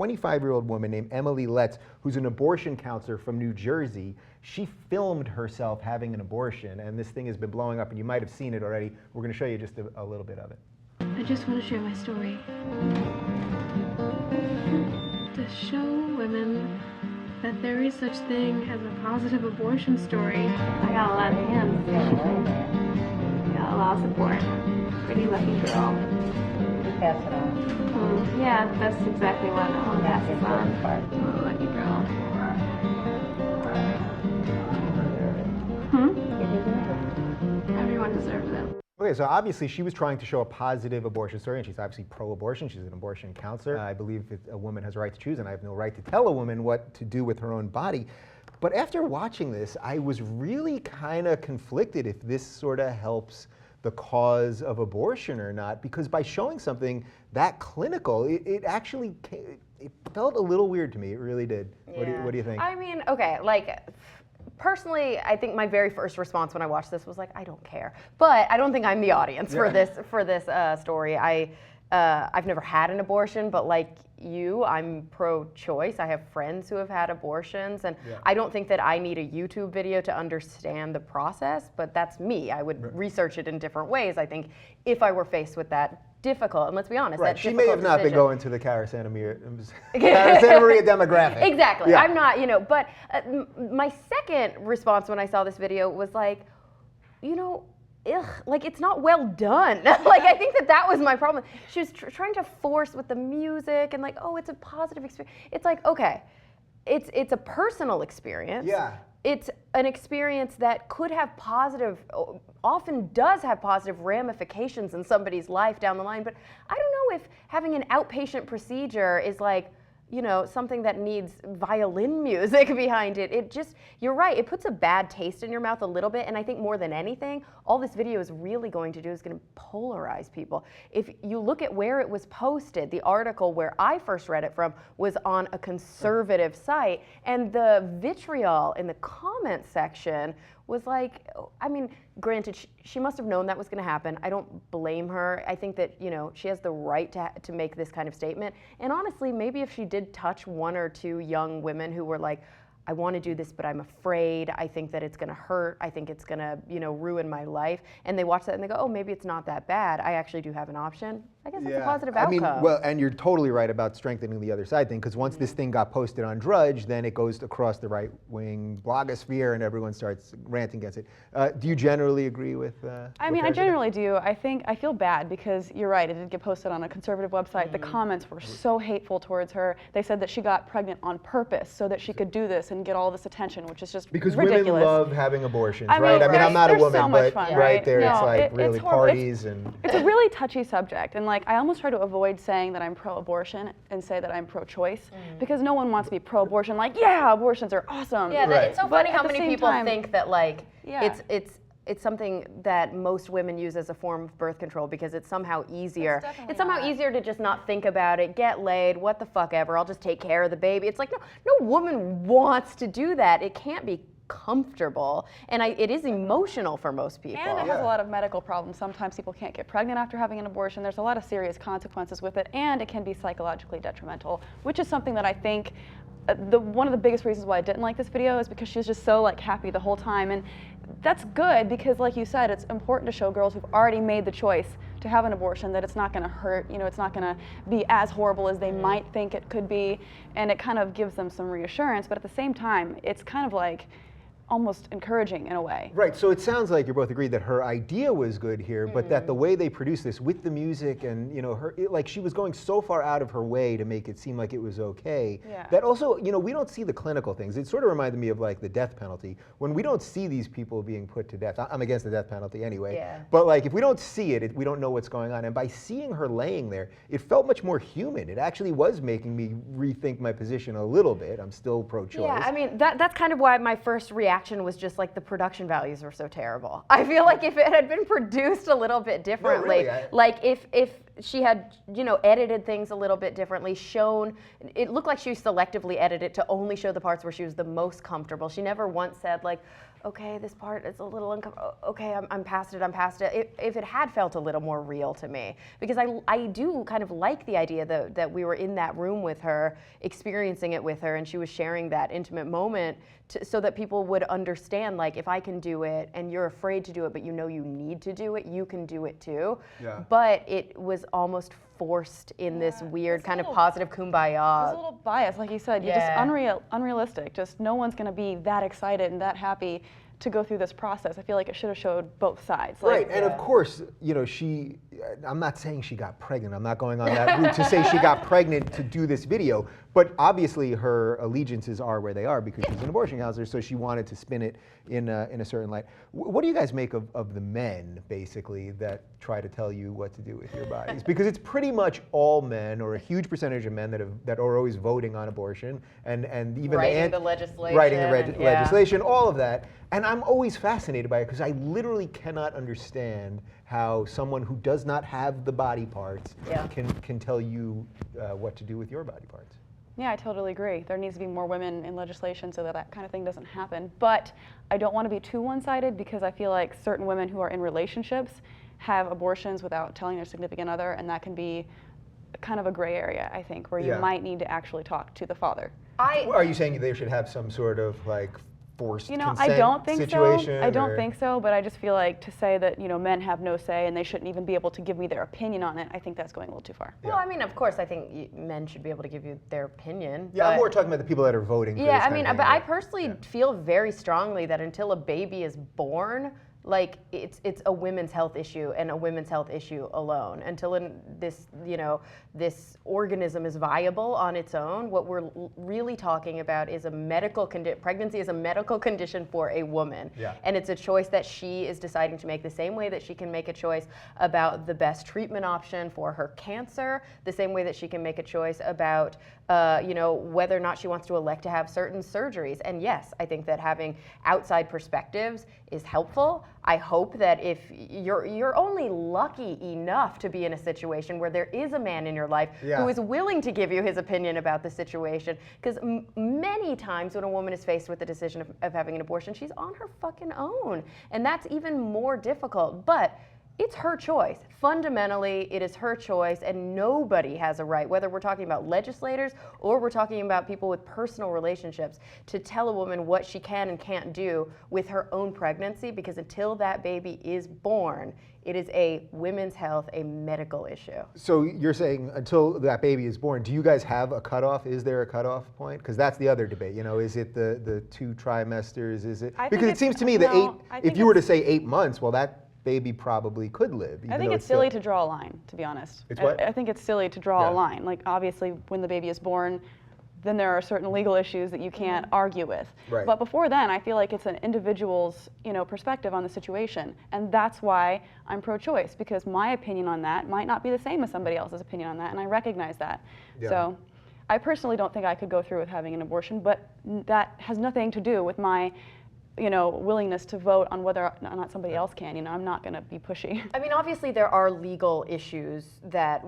25-year-old woman named Emily Lett, who's an abortion counselor from New Jersey. She filmed herself having an abortion, and this thing has been blowing up, and you might have seen it already. We're going to show you just a little bit of it. I just want to share my story. To show women that there is such thing as a positive abortion story. I got a lot of hands. Got a lot of support. Pretty lucky girl. Pass it on. Yeah, that's exactly what I want to pass it on. I'm a lucky girl. Everyone deserves it. Okay, so obviously she was trying to show a positive abortion story, and she's obviously pro-abortion. She's an abortion counselor. I believe that a woman has a right to choose, and I have no right to tell a woman what to do with her own body. But after watching this, I was really kind of conflicted if this sort of helps the cause of abortion or not, because by showing something that clinical, it actually it felt a little weird to me. It really did. Yeah. What do you think? I mean, okay, like, personally, I think my very first response when I watched this was like, I don't care. But I don't think I'm the audience for this story. I've never had an abortion, but like you, I'm pro-choice. I have friends who have had abortions, and I don't think that I need a YouTube video to understand the process, but that's me. I would research it in different ways. I think if I were faced with that difficult, and let's be honest, that she may have not been going to the Cara Santa Maria demographic. Exactly. I'm not, but my second response when I saw this video was like, like it's not well done. Like I think that was my problem. She was trying to force with the music and like, oh, it's a positive experience. It's like, okay, it's a personal experience. Yeah. It's an experience that could have often does have positive ramifications in somebody's life down the line. But I don't know if having an outpatient procedure is like, something that needs violin music behind it. It just, you're right, it puts a bad taste in your mouth a little bit, and I think more than anything, all this video is really going to do is going to polarize people. If you look at where it was posted, the article where I first read it from was on a conservative site, and the vitriol in the comment section was like, I mean, granted, she must have known that was going to happen. I don't blame her. I think that, she has the right to make this kind of statement. And honestly, maybe if she did touch one or two young women who were like, I want to do this, but I'm afraid. I think that it's going to hurt. I think it's going to, ruin my life. And they watch that and they go, oh, maybe it's not that bad. I actually do have an option. I guess that's a positive outcome. I mean, well, and you're totally right about strengthening the other side thing, because once this thing got posted on Drudge, then it goes across the right-wing blogosphere and everyone starts ranting against it. Do you generally agree with I mean, I generally do. I feel bad because you're right, it did get posted on a conservative website. The comments were so hateful towards her. They said that she got pregnant on purpose so that she could do this and get all this attention, which is just because ridiculous. Women love having abortions, I mean, right? I mean, I'm not a woman, so much but fun, right there, no, it's like really it's horrible. parties and... It's a really touchy subject, and like I almost try to avoid saying that I'm pro-abortion and say that I'm pro-choice, because no one wants to be pro-abortion, like, yeah, abortions are awesome. Yeah, it's so funny how many people think that like, it's something that most women use as a form of birth control because it's somehow easier. It's somehow easier to just not think about it, get laid, what the fuck ever, I'll just take care of the baby. It's like, no woman wants to do that. It can't be comfortable, and it is emotional for most people. And it has a lot of medical problems. Sometimes people can't get pregnant after having an abortion. There's a lot of serious consequences with it, and it can be psychologically detrimental, which is something that I think one of the biggest reasons why I didn't like this video is because she was just so like happy the whole time, and that's good because, like you said, it's important to show girls who've already made the choice to have an abortion that it's not going to hurt, it's not going to be as horrible as they might think it could be, and it kind of gives them some reassurance, but at the same time, it's kind of like almost encouraging in a way. Right, so it sounds like you both agreed that her idea was good here, but that the way they produced this with the music and, like she was going so far out of her way to make it seem like it was okay, that also, we don't see the clinical things. It sort of reminded me of like the death penalty. When we don't see these people being put to death, I'm against the death penalty anyway, but like if we don't see it, we don't know what's going on. And by seeing her laying there, it felt much more human. It actually was making me rethink my position a little bit. I'm still pro-choice. Yeah, I mean, that's kind of why my first reaction was just like the production values were so terrible. I feel like if it had been produced a little bit differently, like if she had, you know, edited things a little bit differently, it looked like she selectively edited to only show the parts where she was the most comfortable. She never once said like, okay, this part is a little uncomfortable, okay, I'm past it. If it had felt a little more real to me, because I do kind of like the idea that we were in that room with her, experiencing it with her, and she was sharing that intimate moment so that people would understand, like, if I can do it and you're afraid to do it, but you know you need to do it, you can do it too. Yeah. But it was almost forced in this weird kind of positive kumbaya. There's a little bias, like you said, you're just unrealistic. Just no one's gonna be that excited and that happy to go through this process. I feel like it should have showed both sides. Right, and of course, you know, I'm not saying she got pregnant. I'm not going on that route to say she got pregnant to do this video, but obviously her allegiances are where they are because she's an abortion counselor, so she wanted to spin it in a certain light. What do you guys make of the men, basically, that try to tell you what to do with your bodies? Because it's pretty much all men, or a huge percentage of men that are always voting on abortion, and even writing the legislation, legislation, all of that. And I'm always fascinated by it because I literally cannot understand how someone who does not have the body parts can tell you what to do with your body parts. Yeah, I totally agree. There needs to be more women in legislation so that kind of thing doesn't happen. But I don't want to be too one-sided because I feel like certain women who are in relationships have abortions without telling their significant other, and that can be kind of a gray area, I think, where you might need to actually talk to the father. Are you saying they should have some sort of like forced consent I don't think situation? I don't think so, but I just feel like to say that, you know, men have no say and they shouldn't even be able to give me their opinion on it, I think that's going a little too far. Well, I mean, of course, I think men should be able to give you their opinion. Yeah, I'm more talking about the people that are voting for this I mean, but I personally feel very strongly that until a baby is born, like it's a women's health issue and a women's health issue alone. Until this organism is viable on its own, what we're really talking about is a medical condition. Pregnancy is a medical condition for a woman, and it's a choice that she is deciding to make. The same way that she can make a choice about the best treatment option for her cancer, the same way that she can make a choice about whether or not she wants to elect to have certain surgeries. And yes, I think that having outside perspectives is helpful. I hope that if you're only lucky enough to be in a situation where there is a man in your life who is willing to give you his opinion about the situation, because many times when a woman is faced with the decision of having an abortion, she's on her fucking own, and that's even more difficult. But it's her choice. Fundamentally, it is her choice, and nobody has a right, whether we're talking about legislators or we're talking about people with personal relationships, to tell a woman what she can and can't do with her own pregnancy, because until that baby is born, it is a women's health, a medical issue. So you're saying until that baby is born, do you guys have a cutoff? Is there a cutoff point? Because that's the other debate. You know, is it the 2 trimesters? Is it? Because it seems to me that if you were to say 8 months, well, that baby probably could live. I think it's silly to draw a line, to be honest. It's what? I think it's silly to draw a line. Like, obviously, when the baby is born, then there are certain legal issues that you can't argue with. Right. But before then, I feel like it's an individual's, perspective on the situation, and that's why I'm pro-choice, because my opinion on that might not be the same as somebody else's opinion on that, and I recognize that. Yeah. So, I personally don't think I could go through with having an abortion, but that has nothing to do with my willingness to vote on whether or not somebody else can. I'm not going to be pushy. I mean, obviously there are legal issues that,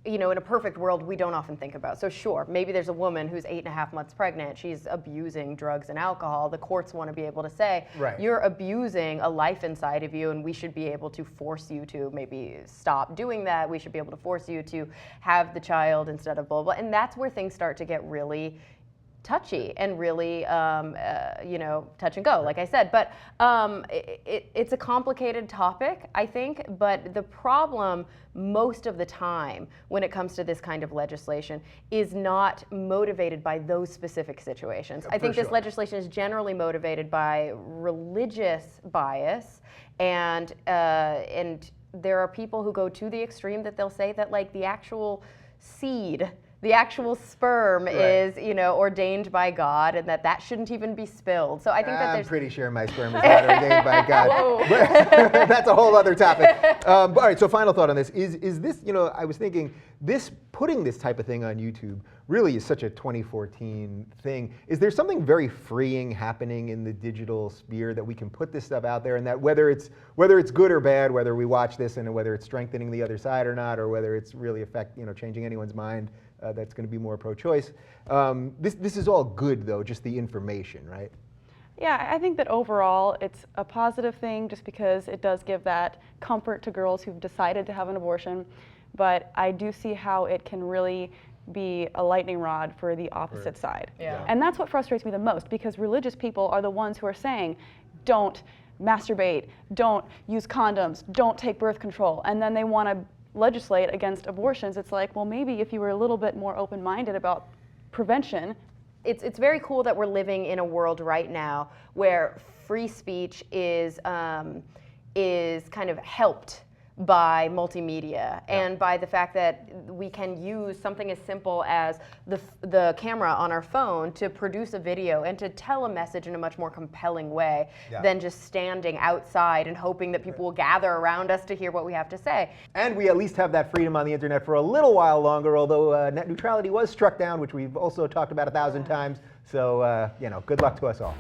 in a perfect world, we don't often think about. So sure, maybe there's a woman who's 8.5 months pregnant, she's abusing drugs and alcohol. The courts want to be able to say, you're abusing a life inside of you, and we should be able to force you to maybe stop doing that. We should be able to force you to have the child instead of blah, blah. And that's where things start to get really touchy and really, touch and go, like I said. But it's a complicated topic, I think. But the problem most of the time when it comes to this kind of legislation is not motivated by those specific situations. I think this legislation is generally motivated by religious bias, and there are people who go to the extreme that they'll say that, like, the actual seed the actual sperm is, you know, ordained by God, and that shouldn't even be spilled. So I think that I'm pretty sure my sperm is not ordained by God. But that's a whole other topic. All right, so final thought on this. Is this, you know, I was thinking, putting this type of thing on YouTube really is such a 2014 thing. Is there something very freeing happening in the digital sphere that we can put this stuff out there, and that whether it's good or bad, whether we watch this and whether it's strengthening the other side or not, or whether it's really changing anyone's mind, that's going to be more pro-choice. This is all good, though, just the information, right? Yeah, I think that overall it's a positive thing just because it does give that comfort to girls who've decided to have an abortion. But I do see how it can really be a lightning rod for the opposite side. Yeah. And that's what frustrates me the most, because religious people are the ones who are saying, don't masturbate, don't use condoms, don't take birth control, and then they want to legislate against abortions. It's like, well, maybe if you were a little bit more open-minded about prevention. It's very cool that we're living in a world right now where free speech is kind of helped by multimedia and by the fact that we can use something as simple as the camera on our phone to produce a video and to tell a message in a much more compelling way than just standing outside and hoping that people will gather around us to hear what we have to say. And we at least have that freedom on the internet for a little while longer, although net neutrality was struck down, which we've also talked about 1,000 times. So, good luck to us all.